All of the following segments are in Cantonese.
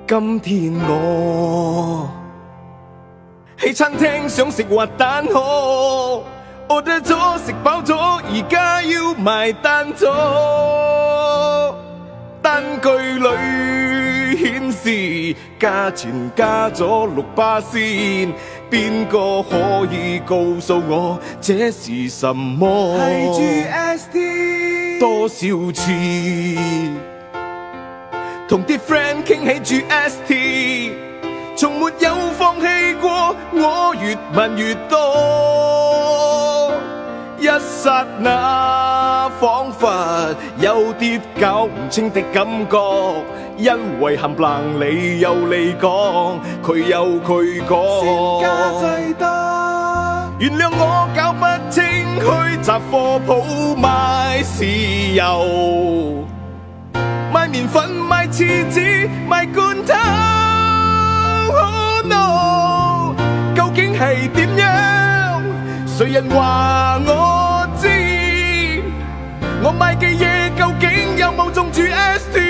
今天我喺餐廳想食滑蛋河，order咗食飽咗，而家要埋單咗。單據裏顯示價錢加咗6%，邊個可以告訴我這是什麼？係 GST 多少次同啲 friend 傾起 GST， 從沒有放棄過，我越問越多，一剎那彷彿有啲搞唔清的感覺，因為冚唪唥你有你講，佢有佢講，先加最多。原諒我搞不清去雜貨鋪買豉油，買麵粉，買廁紙，買罐頭。Oh no， 究竟係點樣？誰人話我知？我買嘅嘢究竟有冇中 GST？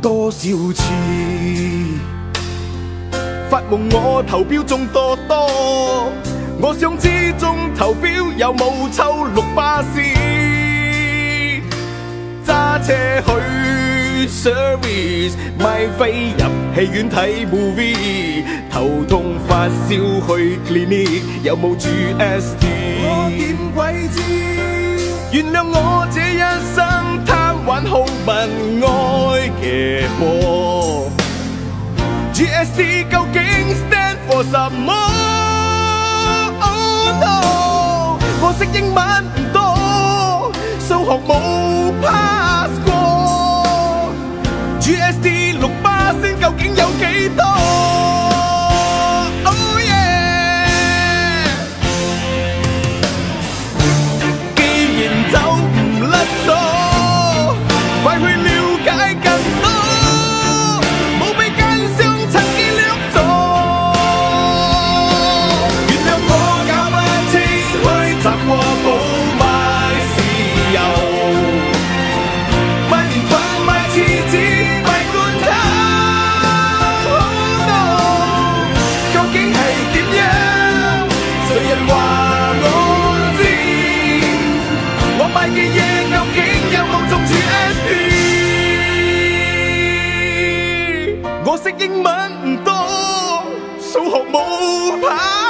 多少次發夢我投標中多多，我想知中投標有冇抽6%，揸車去 service 買飛入戲院睇 movie， 頭痛發燒去 clinic 有冇 GST？ 我點鬼知？原諒我這一生貪玩好問愛嘅波，GST 究竟 stand for 什麼？Oh no， 我識英文唔多，數學冇 pass 過，GST 6%究竟有幾多？快去了解更多，冇被奸商趁機掠咗。原諒我搞不清去雜貨鋪買豉油，買麵粉，買廁紙，買罐頭。Oh no， 究竟係點樣？誰人話我知？我買嘅嘢究竟有冇中GST？我識英文唔多，數學冇牌。